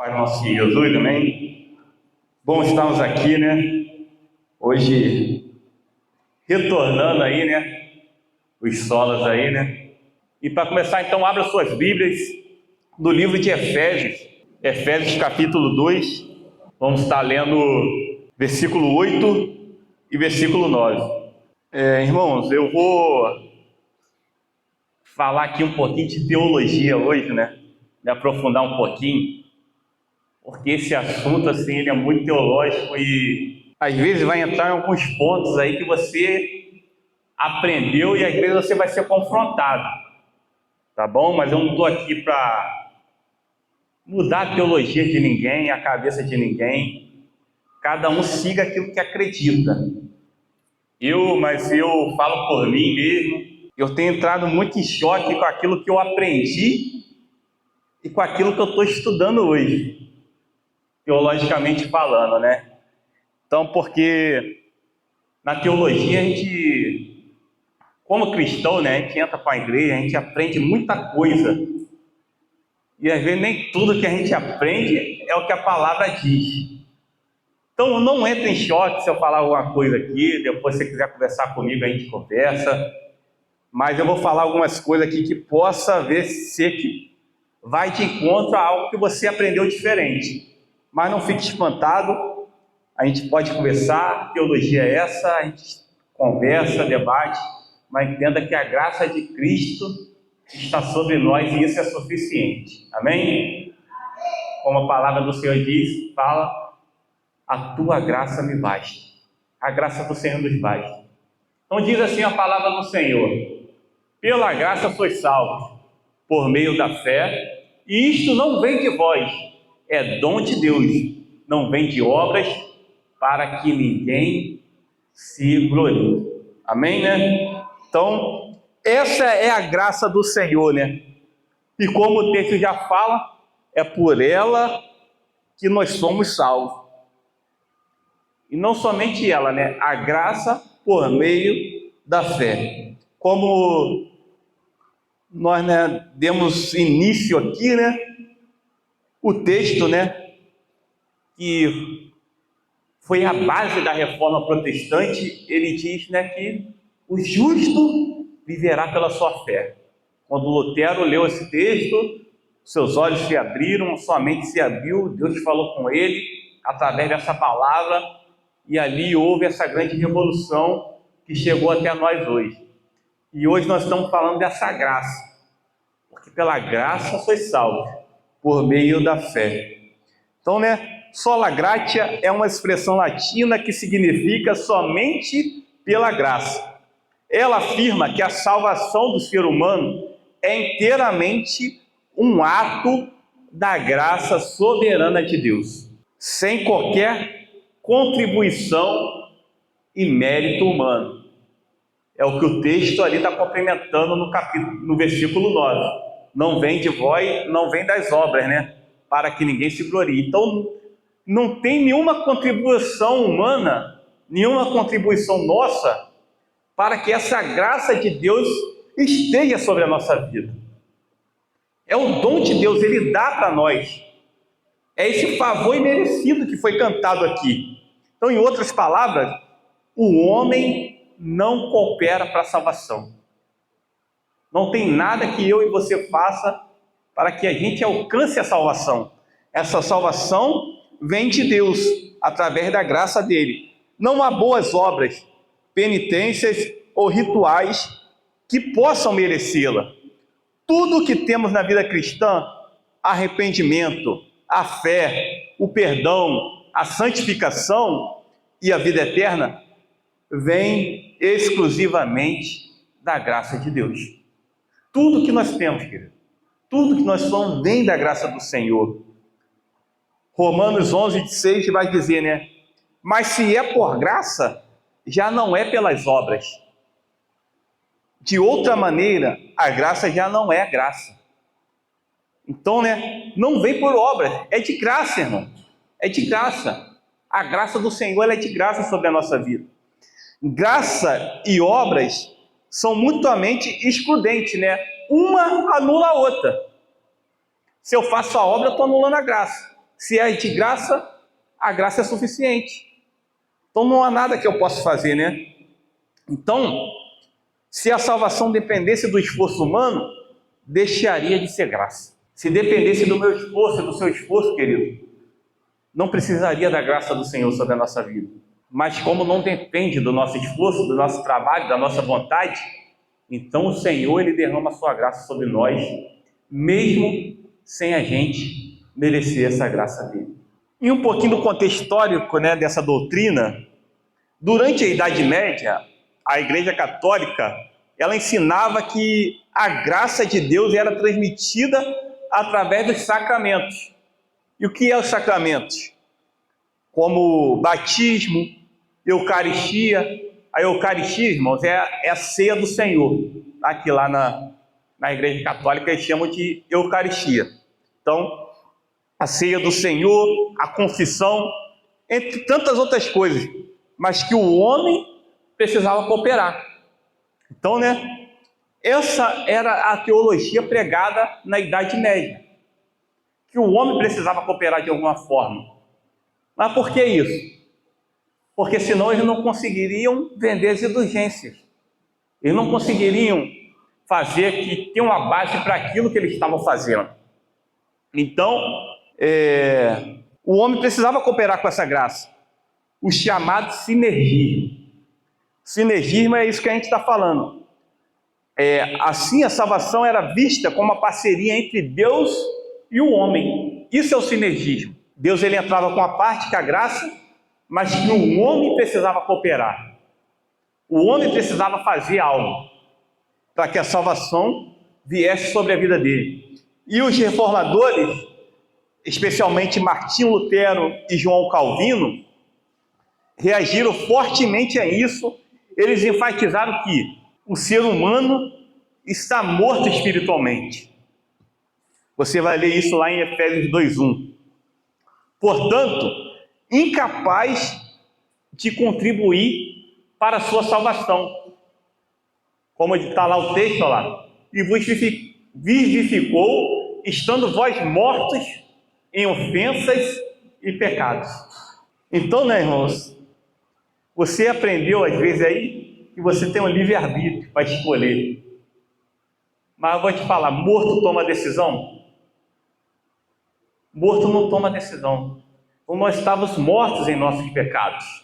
Pai nosso Senhor Jesus, amém? Bom estarmos aqui, né? Hoje, retornando aí, né? Os solas aí, né? E para começar, então, abra suas Bíblias no livro de Efésios, Efésios capítulo 2. Vamos estar lendo versículo 8 e versículo 9. Irmãos, eu vou falar aqui um pouquinho de teologia hoje, né? Me aprofundar um pouquinho, porque esse assunto, assim, ele é muito teológico e às vezes vai entrar em alguns pontos aí que você aprendeu e às vezes você vai ser confrontado, tá bom? Mas eu não estou aqui para mudar a teologia de ninguém, a cabeça de ninguém. Cada um siga aquilo que acredita. Mas eu falo por mim mesmo, eu tenho entrado muito em choque com aquilo que eu aprendi e com aquilo que eu estou estudando hoje, teologicamente falando, né? Então, porque na teologia a gente, como cristão, né, a gente entra para a igreja, a gente aprende muita coisa. E às vezes nem tudo que a gente aprende é o que a palavra diz. Então não entre em choque se eu falar alguma coisa aqui, depois se você quiser conversar comigo a gente conversa. Mas eu vou falar algumas coisas aqui que possa ser que vai de encontro a algo que você aprendeu diferente. Mas não fique espantado, a gente pode conversar, teologia é essa, a gente conversa, debate, mas entenda que a graça de Cristo está sobre nós e isso é suficiente. Amém? Como a palavra do Senhor diz, fala, a tua graça me basta. A graça do Senhor nos basta. Então diz assim a palavra do Senhor: pela graça sois salvos, por meio da fé, e isto não vem de vós, é dom de Deus, não vem de obras, para que ninguém se glorie. Amém, né? Então, essa é a graça do Senhor, né? E como o texto já fala, é por ela que nós somos salvos. E não somente ela, né? A graça por meio da fé. Como nós, né, demos início aqui, né? O texto, né? Que foi a base da reforma protestante, ele diz, né, que o justo viverá pela sua fé. Quando Lutero leu esse texto, seus olhos se abriram, sua mente se abriu, Deus falou com ele através dessa palavra, e ali houve essa grande revolução que chegou até nós hoje. E hoje nós estamos falando dessa graça, porque pela graça sois salvos, por meio da fé. Então, né, sola gratia é uma expressão latina que significa somente pela graça. Ela afirma que a salvação do ser humano é inteiramente um ato da graça soberana de Deus, sem qualquer contribuição e mérito humano. É o que o texto ali está complementando no versículo 9. Não vem de vós, não vem das obras, né? Para que ninguém se glorie. Então, não tem nenhuma contribuição humana, nenhuma contribuição nossa, para que essa graça de Deus esteja sobre a nossa vida. É o dom de Deus, Ele dá para nós. É esse favor imerecido que foi cantado aqui. Então, em outras palavras, o homem não coopera para a salvação. Não tem nada que eu e você faça para que a gente alcance a salvação. Essa salvação vem de Deus, através da graça dele. Não há boas obras, penitências ou rituais que possam merecê-la. Tudo que temos na vida cristã, arrependimento, a fé, o perdão, a santificação e a vida eterna, vem exclusivamente da graça de Deus. Tudo que nós temos, querido, tudo que nós somos vem da graça do Senhor. Romanos 11:6 vai dizer, né? Mas se é por graça, já não é pelas obras. De outra maneira, a graça já não é graça. Então, né? Não vem por obras, é de graça, irmão. É de graça. A graça do Senhor ela é de graça sobre a nossa vida. Graça e obras são mutuamente excludentes, né? Uma anula a outra. Se eu faço a obra, eu estou anulando a graça. Se é de graça, a graça é suficiente. Então não há nada que eu possa fazer, né? Então, se a salvação dependesse do esforço humano, deixaria de ser graça. Se dependesse do meu esforço, do seu esforço, querido, não precisaria da graça do Senhor sobre a nossa vida. Mas como não depende do nosso esforço, do nosso trabalho, da nossa vontade, então o Senhor, Ele derrama a sua graça sobre nós, mesmo sem a gente merecer essa graça dele. E um pouquinho do contexto histórico, né, dessa doutrina, durante a Idade Média, a Igreja Católica, ela ensinava que a graça de Deus era transmitida através dos sacramentos. E o que é os sacramentos? Como batismo, Eucaristia. A Eucaristia, irmãos, é a ceia do Senhor. Aqui lá na Igreja Católica eles chamam de Eucaristia. Então, a ceia do Senhor, a confissão, entre tantas outras coisas, mas que o homem precisava cooperar. Então, né, essa era a teologia pregada na Idade Média, que o homem precisava cooperar de alguma forma. Mas por que isso? Porque senão eles não conseguiriam vender as indulgências. Eles não conseguiriam fazer que ter uma base para aquilo que eles estavam fazendo. Então, o homem precisava cooperar com essa graça. O chamado sinergismo. Sinergismo é isso que a gente está falando. Assim a salvação era vista como uma parceria entre Deus e o homem. Isso é o sinergismo. Deus ele entrava com a parte que a graça, mas que o homem precisava cooperar. O homem precisava fazer algo para que a salvação viesse sobre a vida dele. E os reformadores, especialmente Martinho Lutero e João Calvino, reagiram fortemente a isso. Eles enfatizaram que o ser humano está morto espiritualmente. Você vai ler isso lá em Efésios 2:1. Portanto, incapaz de contribuir para a sua salvação. Como está lá o texto, lá. E vos vivificou, estando vós mortos em ofensas e pecados. Então, né, irmãos, você aprendeu às vezes aí que você tem um livre-arbítrio para escolher. Mas eu vou te falar, morto toma decisão? Morto não toma decisão. Então nós estávamos mortos em nossos pecados,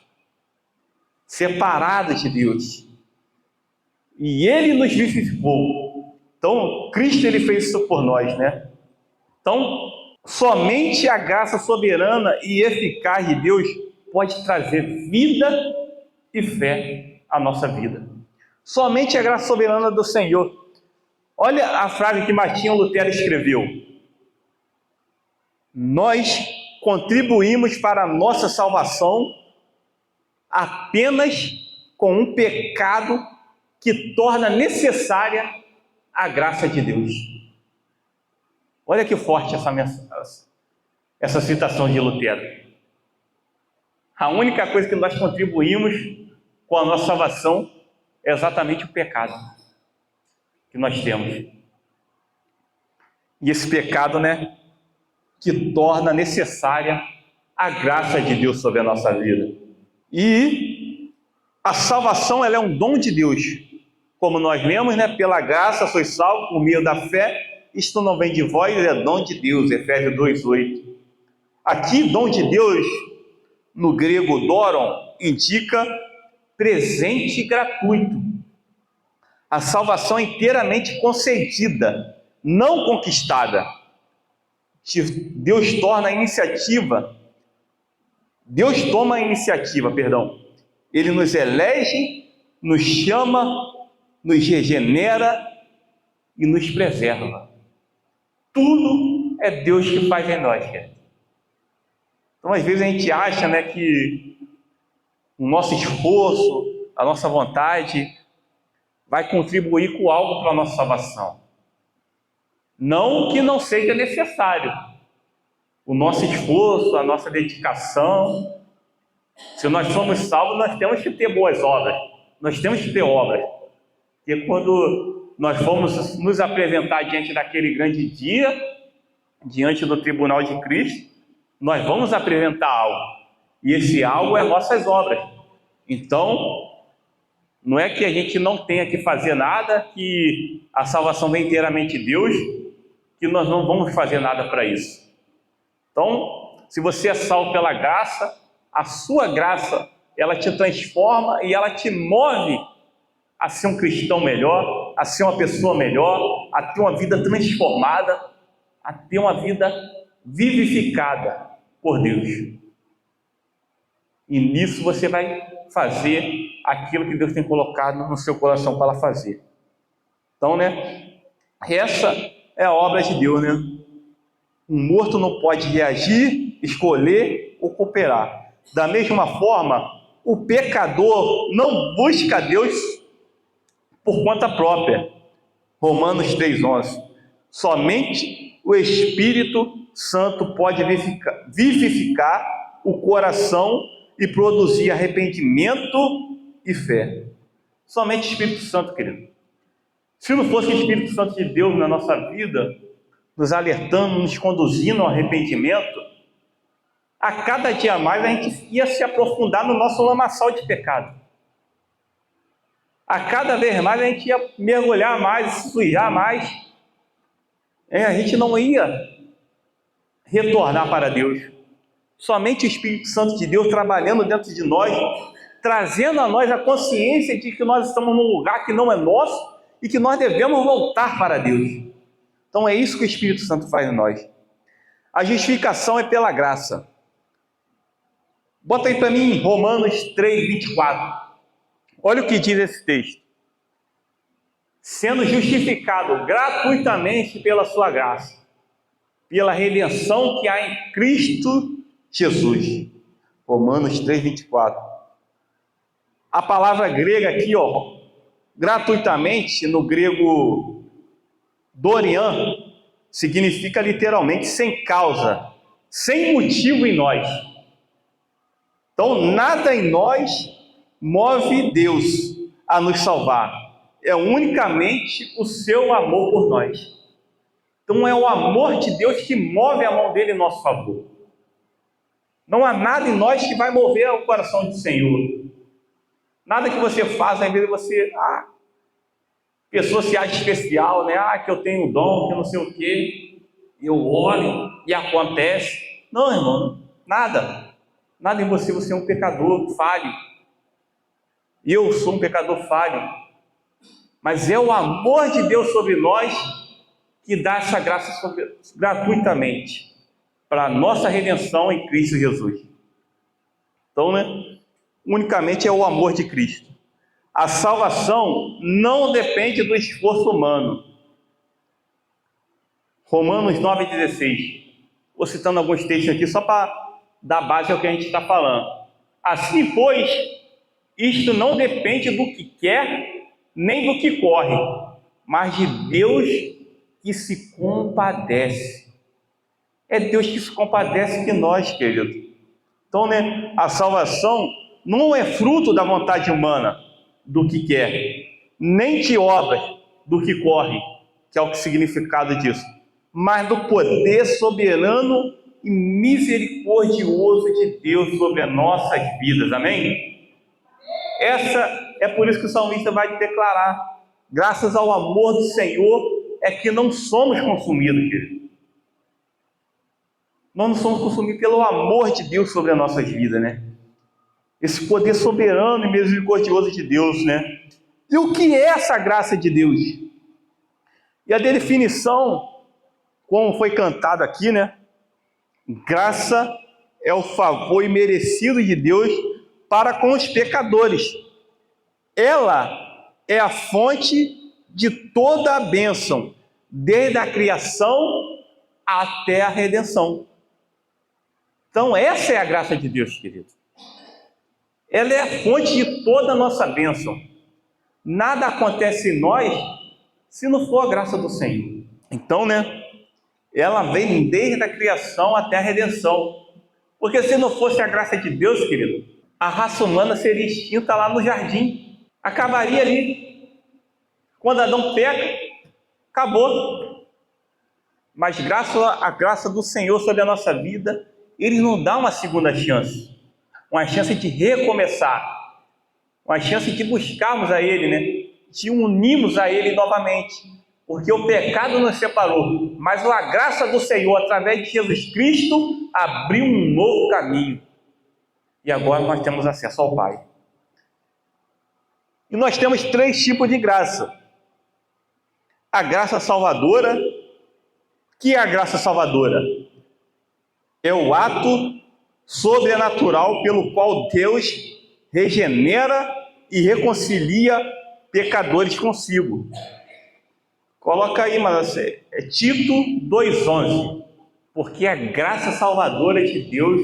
separados de Deus. E Ele nos vivificou. Então, Cristo ele fez isso por nós, né? Então, somente a graça soberana e eficaz de Deus pode trazer vida e fé à nossa vida. Somente a graça soberana do Senhor. Olha a frase que Martinho Lutero escreveu. Nós contribuímos para a nossa salvação apenas com um pecado que torna necessária a graça de Deus. Olha que forte essa citação de Lutero. A única coisa que nós contribuímos com a nossa salvação é exatamente o pecado que nós temos. E esse pecado, né, que torna necessária a graça de Deus sobre a nossa vida. E a salvação ela é um dom de Deus. Como nós lemos, né, pela graça sois salvos por meio da fé. Isto não vem de vós, é dom de Deus. Efésios 2:8. Aqui, dom de Deus, no grego doron, indica presente gratuito. A salvação é inteiramente concedida, não conquistada. Deus toma a iniciativa. Ele nos elege, nos chama, nos regenera e nos preserva. Tudo é Deus que faz em nós, querido. Então, às vezes a gente acha, né, que o nosso esforço, a nossa vontade vai contribuir com algo para a nossa salvação. Não que não seja necessário. O nosso esforço, a nossa dedicação. Se nós somos salvos, nós temos que ter boas obras. Nós temos que ter obras. Porque quando nós formos nos apresentar diante daquele grande dia, diante do tribunal de Cristo, nós vamos apresentar algo. E esse algo é nossas obras. Então, não é que a gente não tenha que fazer nada, que a salvação vem inteiramente de Deus, que nós não vamos fazer nada para isso. Então, se você é salvo pela graça, a sua graça, ela te transforma e ela te move a ser um cristão melhor, a ser uma pessoa melhor, a ter uma vida transformada, a ter uma vida vivificada por Deus. E nisso você vai fazer aquilo que Deus tem colocado no seu coração para fazer. Então, essa é a obra de Deus, Um morto não pode reagir, escolher ou cooperar. Da mesma forma, o pecador não busca Deus por conta própria. Romanos 3,11. Somente o Espírito Santo pode vivificar o coração e produzir arrependimento e fé. Somente o Espírito Santo, querido. Se não fosse o Espírito Santo de Deus na nossa vida, nos alertando, nos conduzindo ao arrependimento, a cada dia mais a gente ia se aprofundar no nosso lamaçal de pecado. A cada vez mais a gente ia mergulhar mais, se sujar mais. A gente não ia retornar para Deus. Somente o Espírito Santo de Deus trabalhando dentro de nós, trazendo a nós a consciência de que nós estamos num lugar que não é nosso e que nós devemos voltar para Deus. Então é isso que o Espírito Santo faz em nós. A justificação é pela graça. Bota aí para mim Romanos 3,24. Olha o que diz esse texto. Sendo justificado gratuitamente pela sua graça, pela redenção que há em Cristo Jesus. Romanos 3,24. A palavra grega aqui, gratuitamente, no grego dorian, significa literalmente sem causa, sem motivo em nós. Então, nada em nós move Deus a nos salvar. É unicamente o seu amor por nós. Então, é o amor de Deus que move a mão dele em nosso favor. Não há nada em nós que vai mover o coração do Senhor. Nada que você faça, em vez de você... pessoa se acha especial, que eu tenho dom, que eu não sei o quê. Eu oro e acontece. Não, irmão, nada. Nada em você, você é um pecador falho. Eu sou um pecador falho. Mas é o amor de Deus sobre nós que dá essa graça gratuitamente para a nossa redenção em Cristo Jesus. Então, unicamente é o amor de Cristo. A salvação não depende do esforço humano. Romanos 9,16. Vou citando alguns textos aqui só para dar base ao que a gente está falando. Assim, pois, isto não depende do que quer, nem do que corre, mas de Deus que se compadece. É Deus que se compadece de nós, querido. Então, a salvação não é fruto da vontade humana, do que quer, nem de obras, do que corre, que é o significado disso, mas do poder soberano e misericordioso de Deus sobre as nossas vidas, amém? É por isso que o salmista vai declarar, graças ao amor do Senhor, é que não somos consumidos, querido. Nós não somos consumidos pelo amor de Deus sobre as nossas vidas, Esse poder soberano e misericordioso de Deus, E o que é essa graça de Deus? E a definição, como foi cantado aqui, Graça é o favor imerecido de Deus para com os pecadores. Ela é a fonte de toda a bênção, desde a criação até a redenção. Então, essa é a graça de Deus, querido. Ela é a fonte de toda a nossa bênção. Nada acontece em nós se não for a graça do Senhor. Então, ela vem desde a criação até a redenção. Porque se não fosse a graça de Deus, querido, a raça humana seria extinta lá no jardim. Acabaria ali. Quando Adão peca, acabou. Mas graças à graça do Senhor sobre a nossa vida, Ele nos dá uma segunda chance, uma chance de recomeçar, uma chance de buscarmos a Ele, né? De unirmos a Ele novamente, porque o pecado nos separou, mas a graça do Senhor, através de Jesus Cristo, abriu um novo caminho, e agora nós temos acesso ao Pai. E nós temos 3 tipos de graça: a graça salvadora. Que é a graça salvadora? É o ato sobrenatural pelo qual Deus regenera e reconcilia pecadores consigo. Coloca aí, mas é Tito 2,11. Porque a graça salvadora de Deus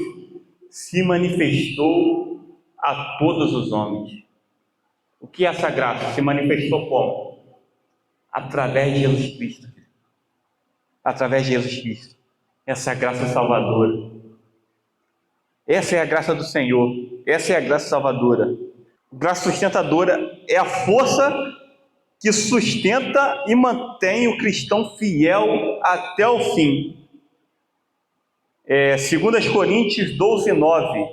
se manifestou a todos os homens. O que é essa graça? Se manifestou como? Através de Jesus Cristo. Através de Jesus Cristo. Essa é a graça salvadora. Essa é a graça do Senhor. Essa é a graça salvadora. Graça sustentadora é a força que sustenta e mantém o cristão fiel até o fim. 2 Coríntios 12:9.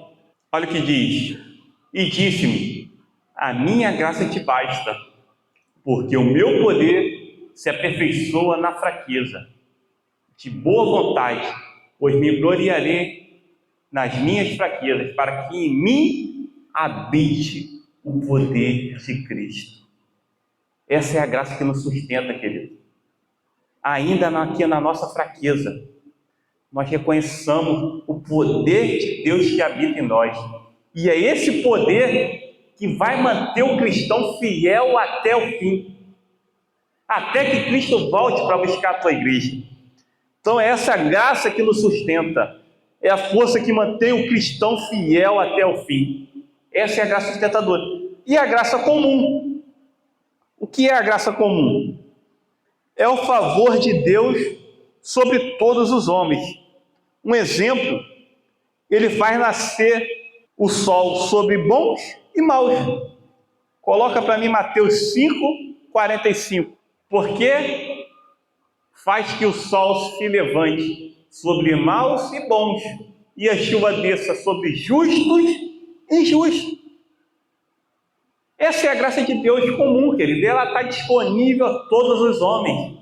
Olha o que diz: e disse-me, a minha graça te basta, porque o meu poder se aperfeiçoa na fraqueza. De boa vontade, pois me gloriarei nas minhas fraquezas, para que em mim habite o poder de Cristo. Essa é a graça que nos sustenta, querido. Ainda aqui na nossa fraqueza, nós reconheçamos o poder de Deus que habita em nós. E é esse poder que vai manter o cristão fiel até o fim. Até que Cristo volte para buscar a tua igreja. Então é essa graça que nos sustenta. É a força que mantém o cristão fiel até o fim. Essa é a graça sustentadora. E a graça comum. O que é a graça comum? É o favor de Deus sobre todos os homens. Um exemplo, ele faz nascer o sol sobre bons e maus. Coloca para mim Mateus 5:45. Porque faz que o sol se levante sobre maus e bons, e a chuva desça sobre justos e injustos. Essa é a graça de Deus comum, querido. Ela está disponível a todos os homens.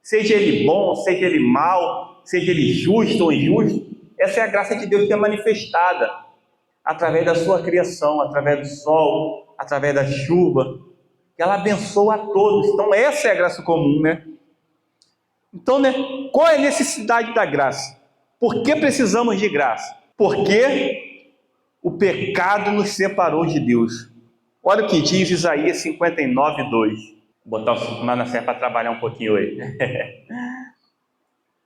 Seja ele bom, seja ele mau, seja ele justo ou injusto. Essa é a graça de Deus que é manifestada através da sua criação, através do sol, através da chuva. Ela abençoa a todos. Então essa é a graça comum, né? Então, né, qual é a necessidade da graça? Por que precisamos de graça? Porque o pecado nos separou de Deus. Olha o que diz Isaías 59:2. Vou botar o Mano Serra para trabalhar um pouquinho hoje.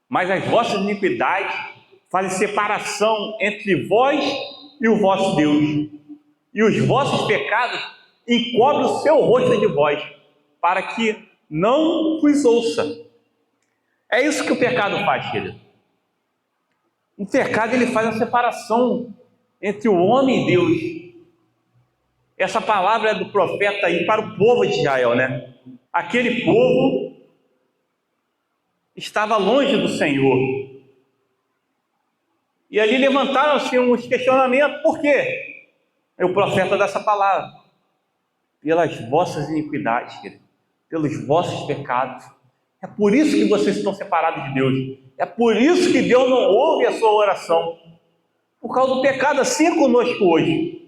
Mas as vossas iniquidades fazem separação entre vós e o vosso Deus. E os vossos pecados encobrem o seu rosto de vós, para que não vos ouça. É isso que o pecado faz, querido. O pecado, ele faz a separação entre o homem e Deus. Essa palavra é do profeta aí para o povo de Israel, né? Aquele povo estava longe do Senhor. E ali levantaram-se uns questionamentos. Por quê? É o profeta dessa palavra. Pelas vossas iniquidades, querido. Pelos vossos pecados. É por isso que vocês estão separados de Deus. É por isso que Deus não ouve a sua oração. Por causa do pecado, assim é conosco hoje.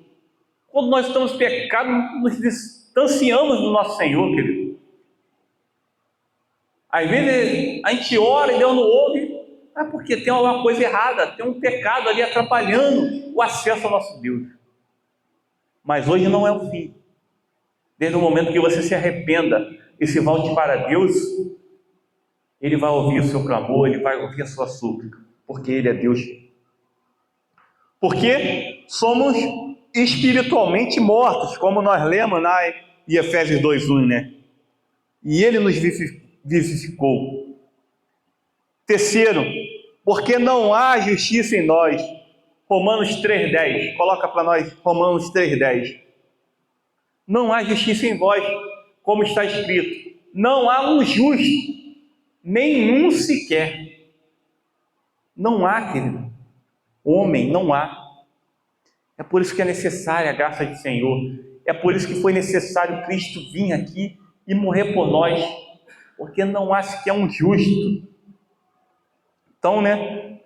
Quando nós estamos pecados, nos distanciamos do nosso Senhor, querido. Às vezes a gente ora e Deus não ouve, porque tem alguma coisa errada, tem um pecado ali atrapalhando o acesso ao nosso Deus. Mas hoje não é o fim. Desde o momento que você se arrependa e se volte para Deus, Ele vai ouvir o seu clamor, Ele vai ouvir a sua súplica, porque Ele é Deus. Porque somos espiritualmente mortos, como nós lemos lá em Efésios 2:1, né? E Ele nos vivificou. Terceiro, porque não há justiça em nós. Romanos 3:10, coloca para nós Romanos 3:10. Não há justiça em vós, como está escrito. Não há um justo, nenhum sequer. Não há, querido. homem, não há. É por isso que é necessária a graça do Senhor. É por isso que foi necessário Cristo vir aqui e morrer por nós, porque não há sequer um justo. Então,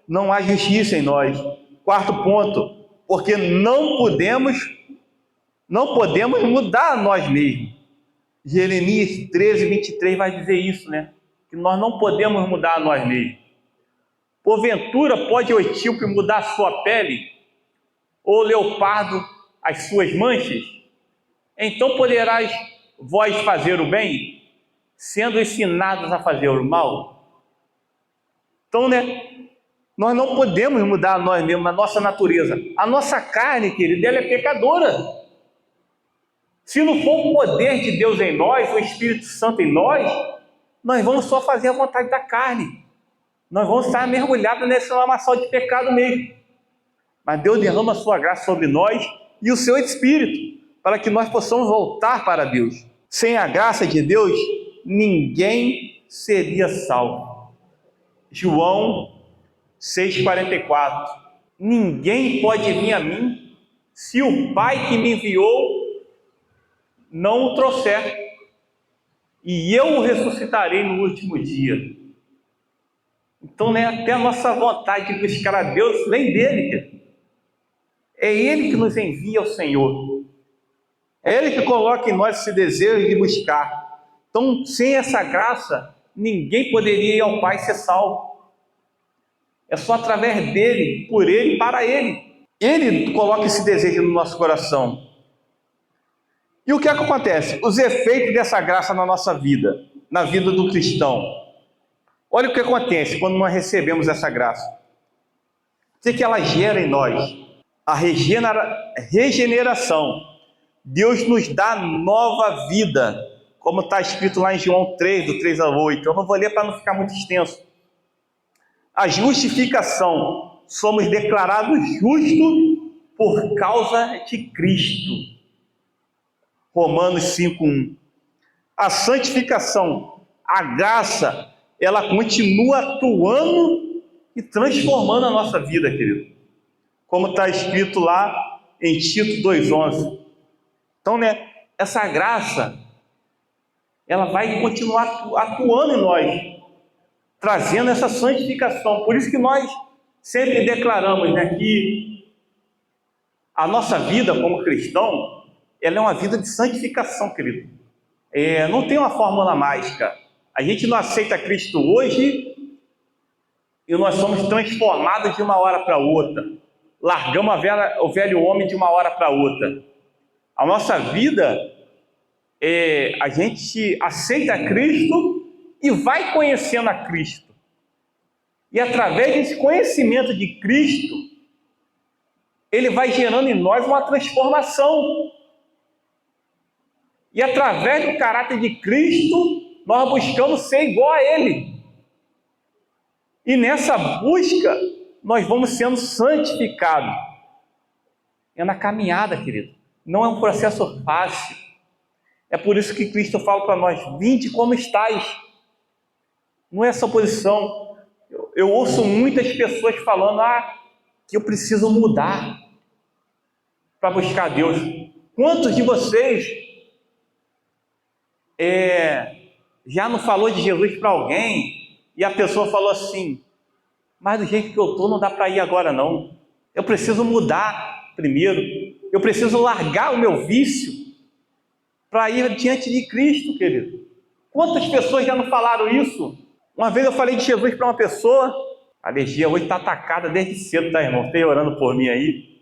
não há justiça em nós. Quarto ponto, porque não podemos mudar a nós mesmos. Jeremias 13, 23 vai dizer isso, que nós não podemos mudar a nós mesmos. Porventura pode o etíope mudar a sua pele, ou o leopardo as suas manchas? Então poderás vós fazer o bem, sendo ensinados a fazer o mal? Então, nós não podemos mudar a nós mesmos, a nossa natureza. A nossa carne, querido, ela é pecadora. Se não for o poder de Deus em nós, o Espírito Santo em nós vamos só fazer a vontade da carne. Nós vamos estar mergulhados nessa lamaçal de pecado mesmo. Mas Deus derrama a sua graça sobre nós e o seu Espírito, para que nós possamos voltar para Deus. Sem a graça de Deus, ninguém seria salvo. João 6,44. Ninguém pode vir a mim se o Pai que me enviou não o trouxer, e eu o ressuscitarei no último dia. Então, até a nossa vontade de buscar a Deus vem dele. É Ele que nos envia ao Senhor. É Ele que coloca em nós esse desejo de buscar. Então, sem essa graça, ninguém poderia ir ao Pai ser salvo. É só através dele, por ele, para ele. Ele coloca esse desejo no nosso coração. E o que é que acontece? Os efeitos dessa graça na nossa vida, na vida do cristão. Olha o que acontece quando nós recebemos essa graça. O que ela gera em nós? A regeneração. Deus nos dá nova vida, como está escrito lá em João 3, do 3 ao 8. Eu não vou ler para não ficar muito extenso. A justificação. Somos declarados justos por causa de Cristo. Romanos 5:1. A santificação, a graça, ela continua atuando e transformando a nossa vida, querido. Como está escrito lá em Tito 2:11. Então, essa graça, ela vai continuar atuando em nós, trazendo essa santificação. Por isso que nós sempre declaramos, que a nossa vida como cristão, ela é uma vida de santificação, querido. Não tem uma fórmula mágica. A gente não aceita Cristo hoje e nós somos transformados de uma hora para outra. Largamos o velho homem de uma hora para outra. A nossa vida, a gente aceita Cristo e vai conhecendo a Cristo. E através desse conhecimento de Cristo, ele vai gerando em nós uma transformação. E através do caráter de Cristo, nós buscamos ser igual a Ele. E nessa busca, nós vamos sendo santificados. É na caminhada, querido. Não é um processo fácil. É por isso que Cristo fala para nós: vinde como estáis. Não é essa posição. Eu ouço muitas pessoas falando que eu preciso mudar para buscar Deus. Quantos de vocês já não falou de Jesus para alguém e a pessoa falou assim: mas do jeito que eu estou não dá para ir agora não, eu preciso mudar primeiro, eu preciso largar o meu vício para ir diante de Cristo, querido. Quantas pessoas já não falaram isso? Uma vez eu falei de Jesus para uma pessoa, a alergia hoje está atacada desde cedo, tá, irmão? Esteja orando por mim aí.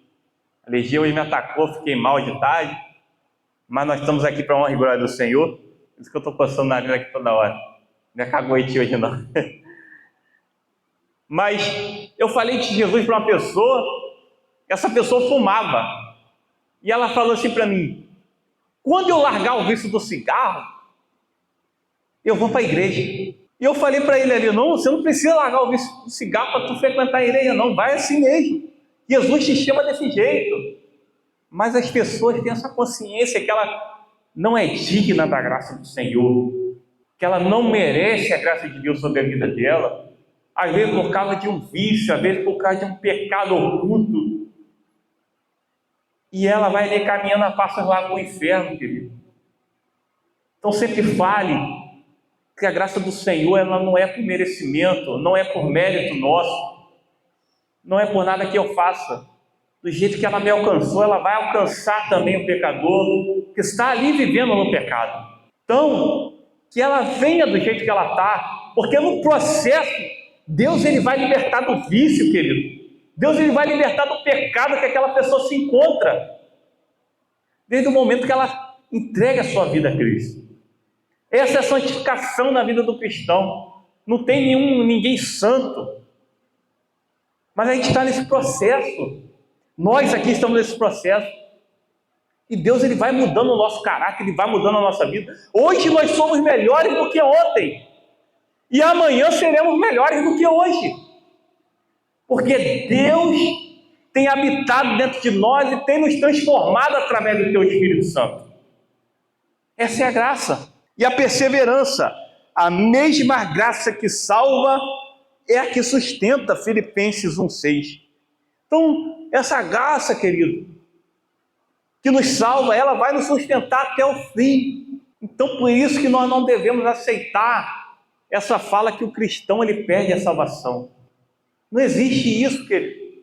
A alergia hoje me atacou, fiquei mal de tarde, mas nós estamos aqui para a honra e glória do Senhor. Por isso que eu estou passando na vida aqui toda hora. Não é caguete hoje não. Mas eu falei de Jesus para uma pessoa, essa pessoa fumava. E ela falou assim para mim: quando eu largar o vício do cigarro, eu vou para a igreja. E eu falei para ele ali: não, você não precisa largar o vício do cigarro para tu frequentar a igreja, não. Vai assim mesmo. Jesus te chama desse jeito. Mas as pessoas têm essa consciência que ela não é digna da graça do Senhor, que ela não merece a graça de Deus sobre a vida dela. às vezes por causa de um vício, às vezes por causa de um pecado oculto, e ela vai ali caminhando a passos lá para o inferno, querido. Então sempre fale que a graça do Senhor, ela não é por merecimento, não é por mérito nosso, não é por nada que eu faça. Do jeito que ela me alcançou, ela vai alcançar também o pecador que está ali vivendo no pecado. Então, que ela venha do jeito que ela está, porque no processo, Deus ele vai libertar do vício, querido. Deus ele vai libertar do pecado que aquela pessoa se encontra, desde o momento que ela entrega a sua vida a Cristo. Essa é a santificação na vida do cristão. Não tem ninguém santo, mas a gente está nesse processo. Nós aqui estamos nesse processo. E Deus ele vai mudando o nosso caráter, ele vai mudando a nossa vida. Hoje nós somos melhores do que ontem. E amanhã seremos melhores do que hoje. Porque Deus tem habitado dentro de nós e tem nos transformado através do Teu Espírito Santo. Essa é a graça. E a perseverança, a mesma graça que salva, é a que sustenta. Filipenses 1,6. Então, essa graça, querido, que nos salva, ela vai nos sustentar até o fim. Então, por isso que nós não devemos aceitar essa fala que o cristão ele perde a salvação. Não existe isso, querido.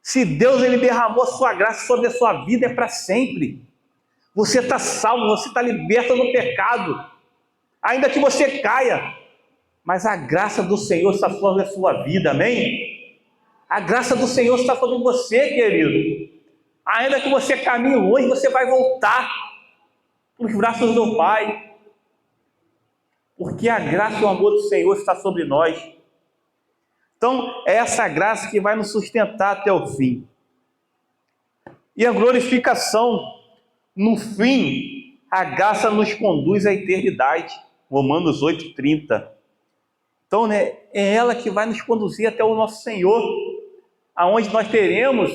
Se Deus ele derramou a sua graça sobre a sua vida, é para sempre. Você está salvo, você está liberto do pecado, ainda que você caia, mas a graça do Senhor está sobre a sua vida, amém? A graça do Senhor está sobre você, querido. Ainda que você caminhe longe, você vai voltar para os braços do Pai, porque a graça e o amor do Senhor está sobre nós. Então, é essa graça que vai nos sustentar até o fim. E a glorificação, no fim, a graça nos conduz à eternidade. Romanos 8,30. Então, né, é ela que vai nos conduzir até o nosso Senhor, aonde nós teremos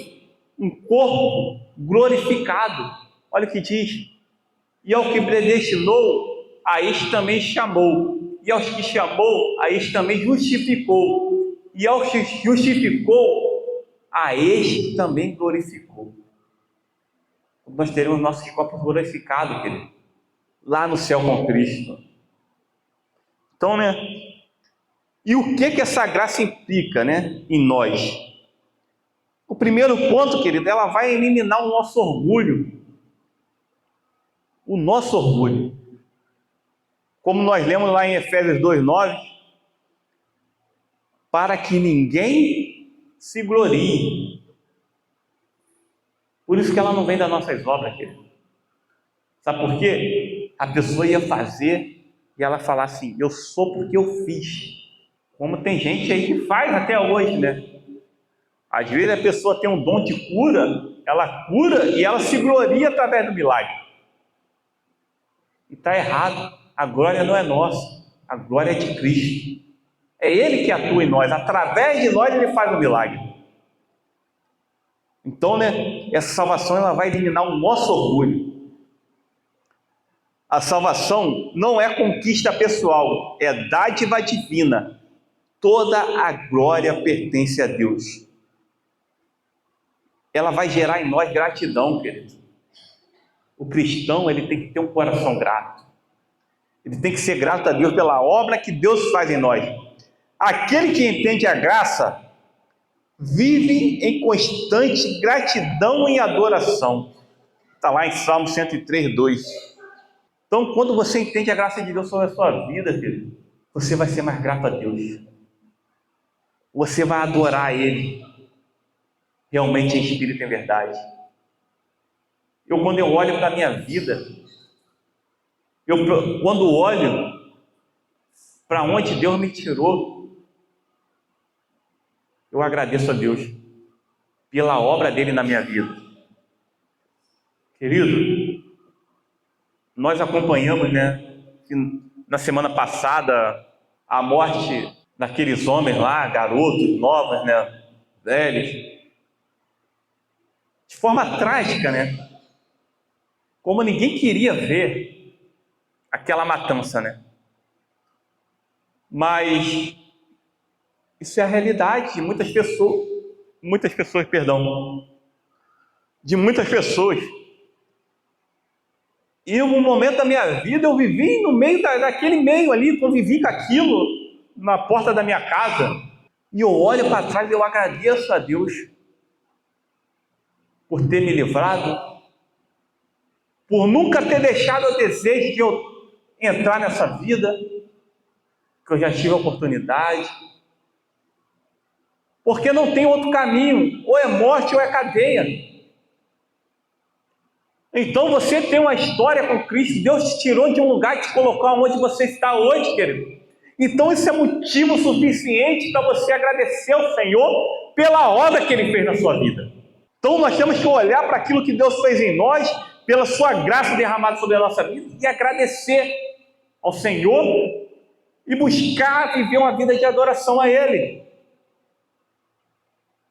um corpo glorificado. Olha o que diz: e ao que predestinou, a este também chamou, e aos que chamou, a este também justificou, e aos que justificou, a este também glorificou. Nós teremos nossos corpos glorificados, querido, lá no céu com Cristo. Então, né, e o que essa graça implica, né, em nós? O primeiro ponto, querido, ela vai eliminar o nosso orgulho. O nosso orgulho. Como nós lemos lá em Efésios 2,9, para que ninguém se glorie. Por isso que ela não vem das nossas obras, querido. Sabe por quê? A pessoa ia fazer e ela falar assim: eu sou porque eu fiz. Como tem gente aí que faz até hoje, né? Às vezes a pessoa tem um dom de cura, ela cura e ela se gloria através do milagre. E está errado. A glória não é nossa, a glória é de Cristo. É Ele que atua em nós, através de nós Ele faz o milagre. Então, né, essa salvação ela vai eliminar o nosso orgulho. A salvação não é conquista pessoal, é dádiva divina. Toda a glória pertence a Deus. Ela vai gerar em nós gratidão, querido. O cristão ele tem que ter um coração grato. Ele tem que ser grato a Deus pela obra que Deus faz em nós. Aquele que entende a graça vive em constante gratidão e adoração. Está lá em Salmo 103:2. Então, quando você entende a graça de Deus sobre a sua vida, querido, você vai ser mais grato a Deus. Você vai adorar Ele realmente em espírito e em verdade. Quando eu olho para a minha vida, quando olho para onde Deus me tirou, eu agradeço a Deus pela obra dele na minha vida. Querido, nós acompanhamos, né, na semana passada, a morte daqueles homens lá, garotos, novos, né, velhos, de forma trágica, né? Como ninguém queria ver aquela matança, né? Mas Isso é a realidade de muitas pessoas. De muitas pessoas. E um momento da minha vida eu vivi no meio daquele meio ali, convivi com aquilo na porta da minha casa. E eu olho para trás e eu agradeço a Deus por ter me livrado, por nunca ter deixado o desejo de eu entrar nessa vida, que eu já tive a oportunidade. Porque não tem outro caminho, ou é morte ou é cadeia. Então você tem uma história com Cristo, Deus te tirou de um lugar e te colocou onde você está hoje, querido. Então isso é motivo suficiente para você agradecer ao Senhor pela obra que Ele fez na sua vida. Então nós temos que olhar para aquilo que Deus fez em nós, pela sua graça derramada sobre a nossa vida, e agradecer ao Senhor e buscar viver uma vida de adoração a Ele.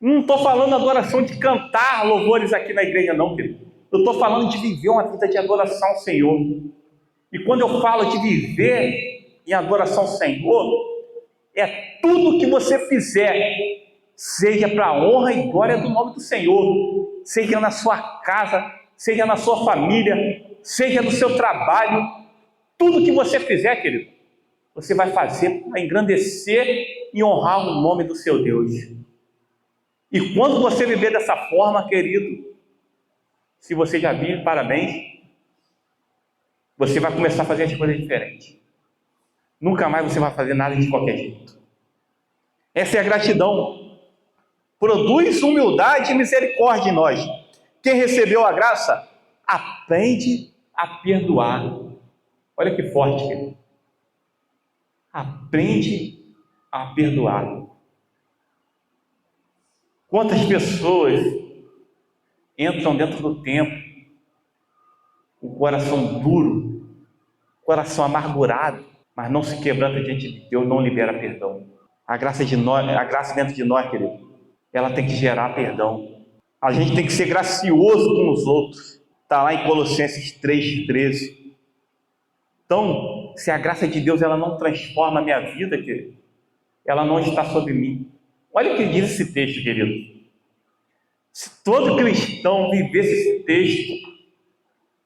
Não estou falando adoração de cantar louvores aqui na igreja não, querido. Eu estou falando de viver uma vida de adoração ao Senhor. E quando eu falo de viver em adoração ao Senhor, é tudo que você fizer, seja para a honra e glória do nome do Senhor, seja na sua casa, seja na sua família, seja no seu trabalho, tudo que você fizer, querido, você vai fazer para engrandecer e honrar o nome do seu Deus. E quando você viver dessa forma, querido, se você já vive, parabéns, você vai começar a fazer as coisas diferentes. Nunca mais você vai fazer nada de qualquer jeito. Essa é a gratidão. Produz humildade e misericórdia em nós. Quem recebeu a graça, aprende a perdoar. Olha que forte, querido. Aprende a perdoar. Quantas pessoas entram dentro do templo, o coração duro, o coração amargurado, mas não se quebranta diante de Deus, não libera perdão. A graça dentro de nós, querido, ela tem que gerar perdão. A gente tem que ser gracioso com os outros. Está lá em Colossenses 3,13. Então, se a graça de Deus ela não transforma a minha vida, querido, ela não está sobre mim. Olha o que diz esse texto, querido. Se todo cristão vivesse esse texto,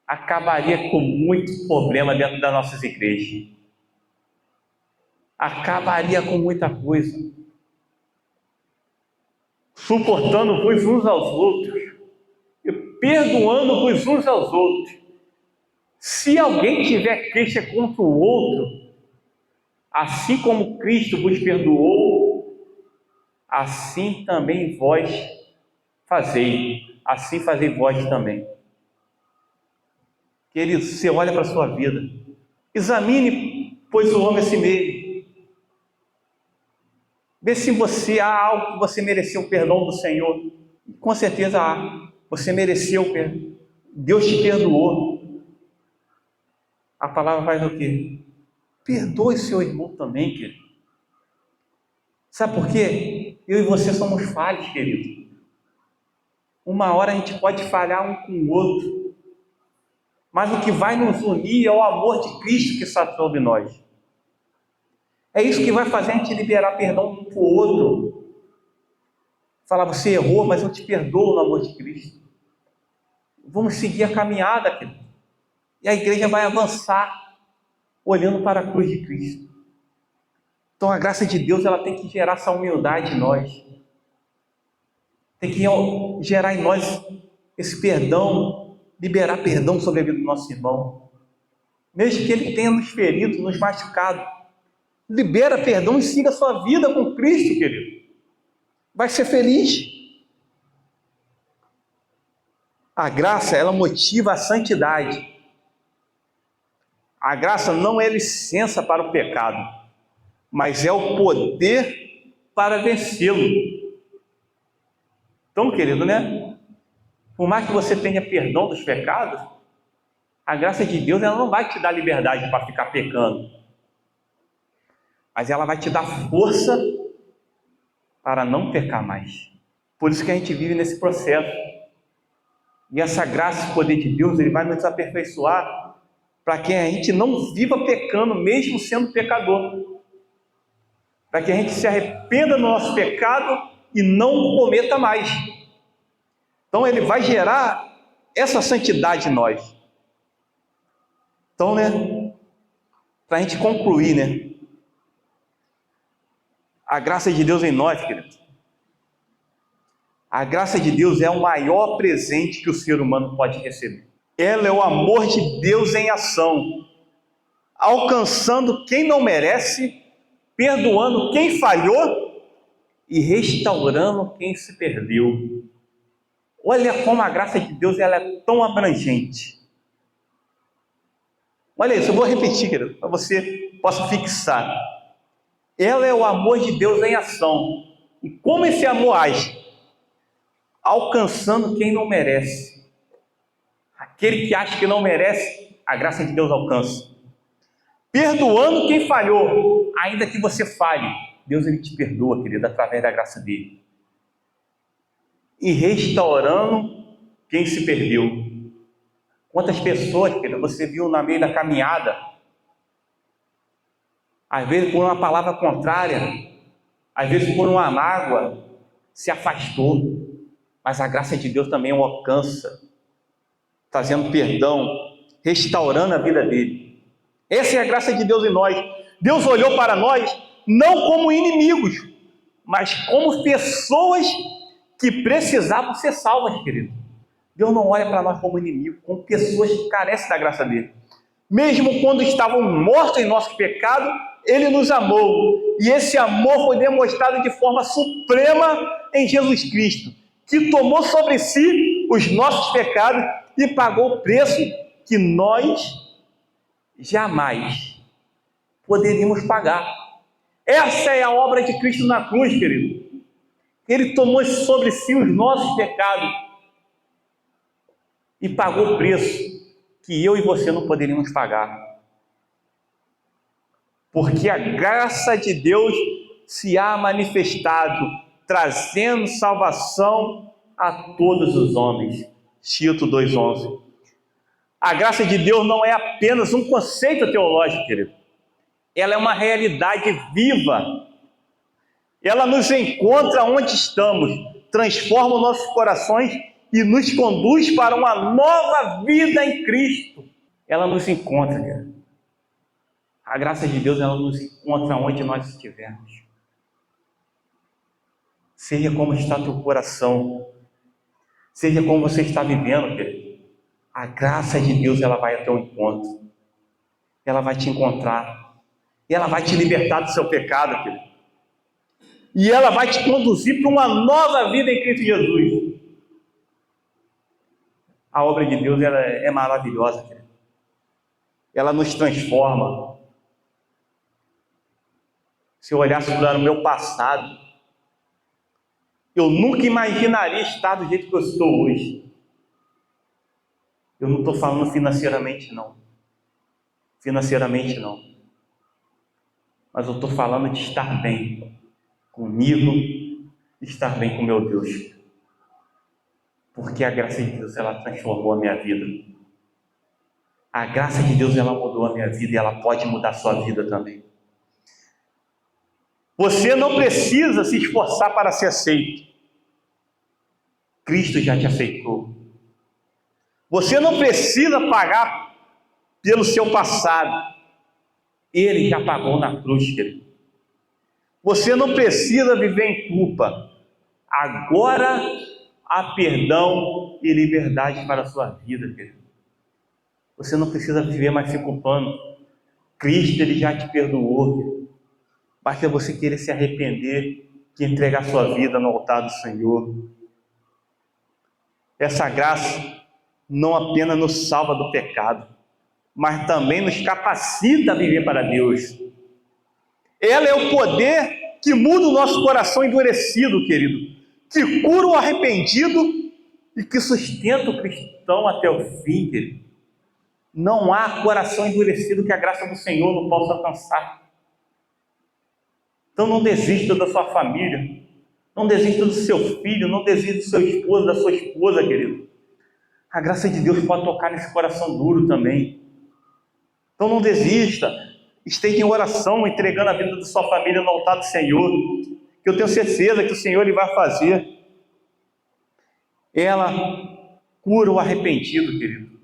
acabaria com muito problema dentro das nossas igrejas. Acabaria com muita coisa. Suportando-vos uns aos outros e perdoando-vos uns aos outros. Se alguém tiver queixa contra o outro, assim como Cristo vos perdoou, assim também vós fazei, assim fazei vós também. Querido, você olha para a sua vida, examine, pois o homem a si mesmo. Vê se você há algo que você mereceu o perdão do Senhor. Com certeza há. Você mereceu o perdão. Deus te perdoou. A palavra faz o quê? Perdoe seu irmão também, querido. Sabe por quê? Eu e você somos falhos, querido. Uma hora a gente pode falhar um com o outro, mas o que vai nos unir é o amor de Cristo que está sobre nós. É isso que vai fazer a gente liberar perdão um para o outro. Falar, você errou, mas eu te perdoo no amor de Cristo. Vamos seguir a caminhada, querido. E a igreja vai avançar, olhando para a cruz de Cristo. Então a graça de Deus ela tem que gerar essa humildade em nós. Tem que gerar em nós esse perdão, liberar perdão sobre a vida do nosso irmão. Mesmo que ele tenha nos ferido, nos machucado. Libera perdão e siga a sua vida com Cristo, querido. Vai ser feliz. A graça, ela motiva a santidade. A graça não é licença para o pecado, mas é o poder para vencê-lo. Então, querido, né? Por mais que você tenha perdão dos pecados, a graça de Deus ela não vai te dar liberdade para ficar pecando, mas ela vai te dar força para não pecar mais. Por isso que a gente vive nesse processo. E essa graça e poder de Deus, ele vai nos aperfeiçoar para que a gente não viva pecando, mesmo sendo pecador. para que a gente se arrependa do nosso pecado e não cometa mais. Então ele vai gerar essa santidade em nós. Então, para a gente concluir, a graça de Deus em nós, querido. A graça de Deus é o maior presente que o ser humano pode receber. Ela é o amor de Deus em ação, alcançando quem não merece, perdoando quem falhou e restaurando quem se perdeu. Olha como a graça de Deus ela é tão abrangente. Olha isso, eu vou repetir, querido, para você possa fixar. Ela é o amor de Deus em ação. E como esse amor age? Alcançando quem não merece. Aquele que acha que não merece, a graça de Deus alcança. Perdoando quem falhou, ainda que você falhe, Deus ele te perdoa, querido, através da graça dele. E restaurando quem se perdeu. Quantas pessoas, querido, você viu no meio da caminhada, às vezes por uma palavra contrária, às vezes por uma mágoa, se afastou. Mas a graça de Deus também o alcança, trazendo perdão, restaurando a vida dele. Essa é a graça de Deus em nós. Deus olhou para nós não como inimigos, mas como pessoas que precisavam ser salvas, querido. Deus não olha para nós como inimigo, como pessoas que carecem da graça dele. Mesmo quando estavam mortos em nosso pecado, ele nos amou. E esse amor foi demonstrado de forma suprema em Jesus Cristo, que tomou sobre si os nossos pecados e pagou o preço que nós jamais poderíamos pagar. Essa é a obra de Cristo na cruz, querido. Ele tomou sobre si os nossos pecados e pagou o preço que eu e você não poderíamos pagar. Porque a graça de Deus se há manifestado, trazendo salvação a todos os homens. Tito 2,11. A graça de Deus não é apenas um conceito teológico, querido. Ela é uma realidade viva. Ela nos encontra onde estamos, transforma os nossos corações e nos conduz para uma nova vida em Cristo. Ela nos encontra, querido. A graça de Deus, ela nos encontra onde nós estivermos. Seja como está teu coração, seja como você está vivendo, querido, a graça de Deus, ela vai ao teu encontro. Ela vai te encontrar. E ela vai te libertar do seu pecado, querido. E ela vai te conduzir para uma nova vida em Cristo Jesus. A obra de Deus, ela é maravilhosa, querido. Ela nos transforma. Se eu olhasse para o meu passado, eu nunca imaginaria estar do jeito que eu estou hoje. Eu não estou falando financeiramente, não. Financeiramente, não. Mas eu estou falando de estar bem comigo, estar bem com meu Deus. Porque a graça de Deus, ela transformou a minha vida. A graça de Deus, ela mudou a minha vida e ela pode mudar a sua vida também. Você não precisa se esforçar para ser aceito. Cristo já te aceitou. Você não precisa pagar pelo seu passado. Ele já pagou na cruz, querido. Você não precisa viver em culpa. Agora há perdão e liberdade para a sua vida, querido. Você não precisa viver mais se culpando. Cristo, ele já te perdoou, querido. Basta você querer se arrepender e entregar sua vida no altar do Senhor. Essa graça não apenas nos salva do pecado, mas também nos capacita a viver para Deus. Ela é o poder que muda o nosso coração endurecido, querido, que cura o arrependido e que sustenta o cristão até o fim, querido. Não há coração endurecido que a graça do Senhor não possa alcançar. Então não desista da sua família, não desista do seu filho, não desista do seu esposo, da sua esposa, querido. A graça de Deus pode tocar nesse coração duro também. Então não desista. esteja em oração, entregando a vida da sua família no altar do Senhor, que eu tenho certeza que o Senhor ele vai fazer. Ela cura o arrependido, querido.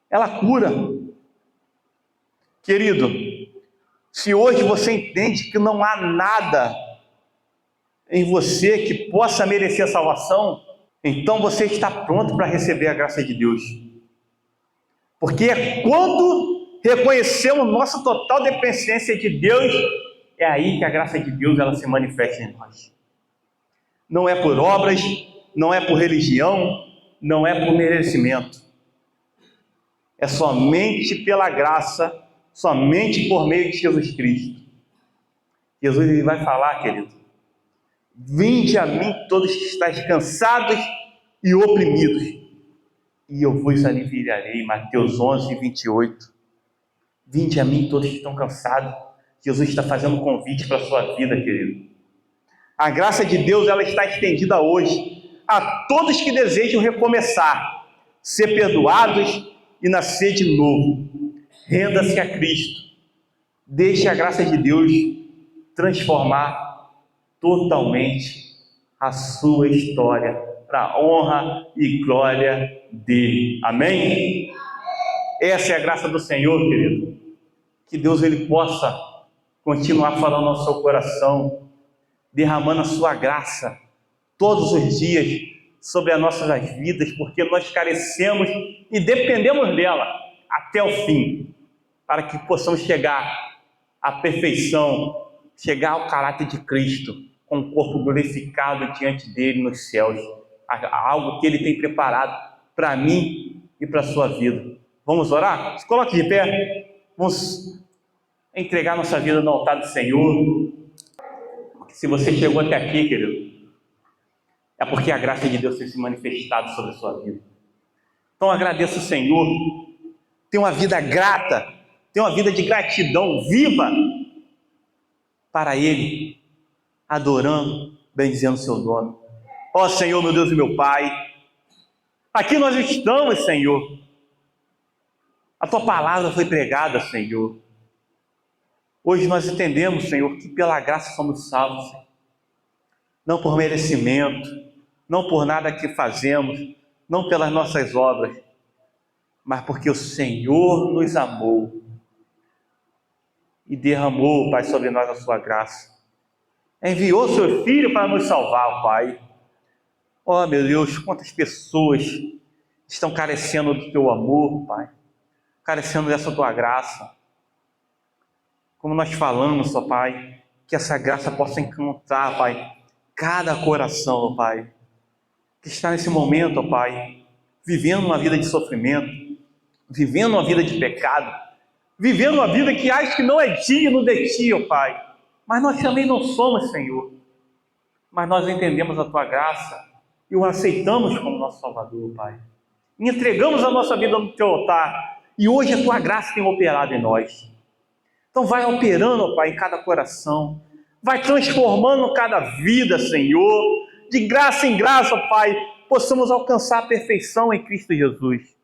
Ela cura. Querido, se hoje você entende que não há nada em você que possa merecer a salvação, então você está pronto para receber a graça de Deus. Porque é quando reconhecemos nossa total dependência de Deus, é aí que a graça de Deus ela se manifesta em nós. Não é por obras, não é por religião, não é por merecimento. É somente pela graça, somente por meio de Jesus Cristo. Jesus ele vai falar, querido: vinde a mim todos que estáis cansados e oprimidos, e eu vos aliviarei. Mateus 11, 28. Vinde a mim todos que estão cansados. Jesus está fazendo um convite para a sua vida, querido. A graça de Deus ela está estendida hoje a todos que desejam recomeçar, ser perdoados e nascer de novo. Renda-se a Cristo. Deixe a graça de Deus transformar totalmente a sua história para a honra e glória dele. Amém? Essa é a graça do Senhor, querido. Que Deus ele possa continuar falando no seu coração, derramando a sua graça todos os dias sobre as nossas vidas, porque nós carecemos e dependemos dela até o fim, para que possamos chegar à perfeição, chegar ao caráter de Cristo, com o corpo glorificado diante dele nos céus, algo que ele tem preparado para mim e para a sua vida. Vamos orar? Se coloque de pé, vamos entregar nossa vida no altar do Senhor. Se você chegou até aqui, querido, é porque a graça de Deus tem se manifestado sobre a sua vida. Então agradeça o Senhor, tenha uma vida grata, tenha uma vida de gratidão, viva para Ele, adorando, bendizendo o seu nome. Ó Senhor, meu Deus e meu Pai, aqui nós estamos, Senhor. A Tua palavra foi pregada, Senhor. Hoje nós entendemos, Senhor, que pela graça somos salvos, Senhor. Não por merecimento, não por nada que fazemos, não pelas nossas obras, mas porque o Senhor nos amou e derramou, Pai, sobre nós a sua graça. Enviou o seu Filho para nos salvar, Pai. Oh, meu Deus, quantas pessoas estão carecendo do Teu amor, Pai, carecendo dessa Tua graça. Como nós falamos, ó Pai, que essa graça possa encantar, Pai, cada coração, ó Pai, que está nesse momento, ó Pai, vivendo uma vida de sofrimento, vivendo uma vida de pecado, vivendo uma vida que acha que não é digno de Ti, ó Pai, mas nós também não somos, Senhor, mas nós entendemos a Tua graça e o aceitamos como nosso Salvador, Pai, e entregamos a nossa vida no Teu altar, e hoje a Tua graça tem operado em nós. Então vai operando, ó Pai, em cada coração, vai transformando cada vida, Senhor, de graça em graça, ó Pai, possamos alcançar a perfeição em Cristo Jesus.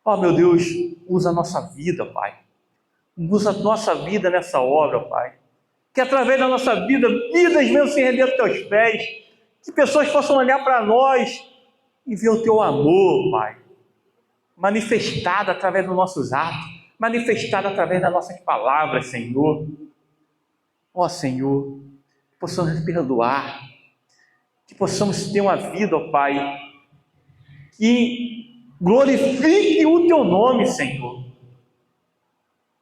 Ó meu Deus, usa a nossa vida, Pai, usa a nossa vida nessa obra, Pai, que através da nossa vida, vidas venham se render aos Teus pés, que pessoas possam olhar para nós e ver o Teu amor, Pai, manifestado através dos nossos atos, manifestado através das nossas palavras, Senhor. Ó Senhor, que possamos perdoar, que possamos ter uma vida, ó Pai, que glorifique o Teu nome, Senhor.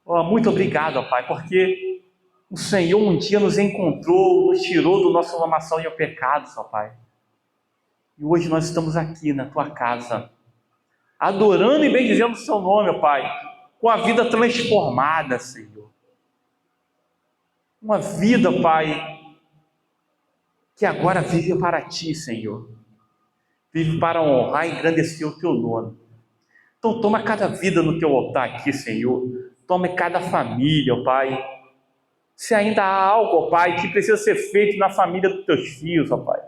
Ó, muito obrigado, ó Pai, porque o Senhor um dia nos encontrou, nos tirou do nosso lamaçal e pecados, ó Pai. E hoje nós estamos aqui na Tua casa, adorando e bendizendo o Seu nome, ó Pai, com a vida transformada, Senhor. Uma vida, Pai, que agora vive para Ti, Senhor. Vive para honrar e engrandecer o Teu nome. Então toma cada vida no Teu altar aqui, Senhor. Toma cada família, ó Pai. Se ainda há algo, ó Pai, que precisa ser feito na família dos Teus filhos, ó Pai,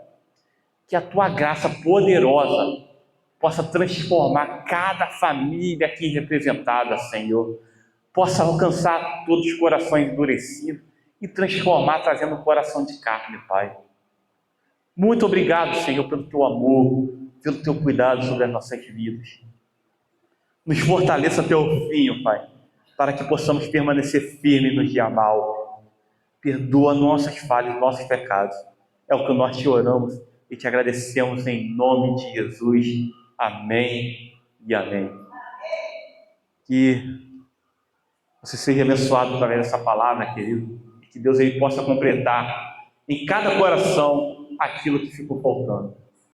que a Tua graça poderosa possa transformar cada família aqui representada, Senhor. possa alcançar todos os corações endurecidos e transformar, trazendo um coração de carne, Pai. Muito obrigado, Senhor, pelo Teu amor, pelo Teu cuidado sobre as nossas vidas. Nos fortaleça até o fim, Pai, para que possamos permanecer firmes no dia mal. Perdoa nossas falhas, nossos pecados. É o que nós te oramos e te agradecemos em nome de Jesus. Amém e amém. Que você seja abençoado através dessa palavra, querido, e que Deus ele possa completar em cada coração aquilo que ficou faltando.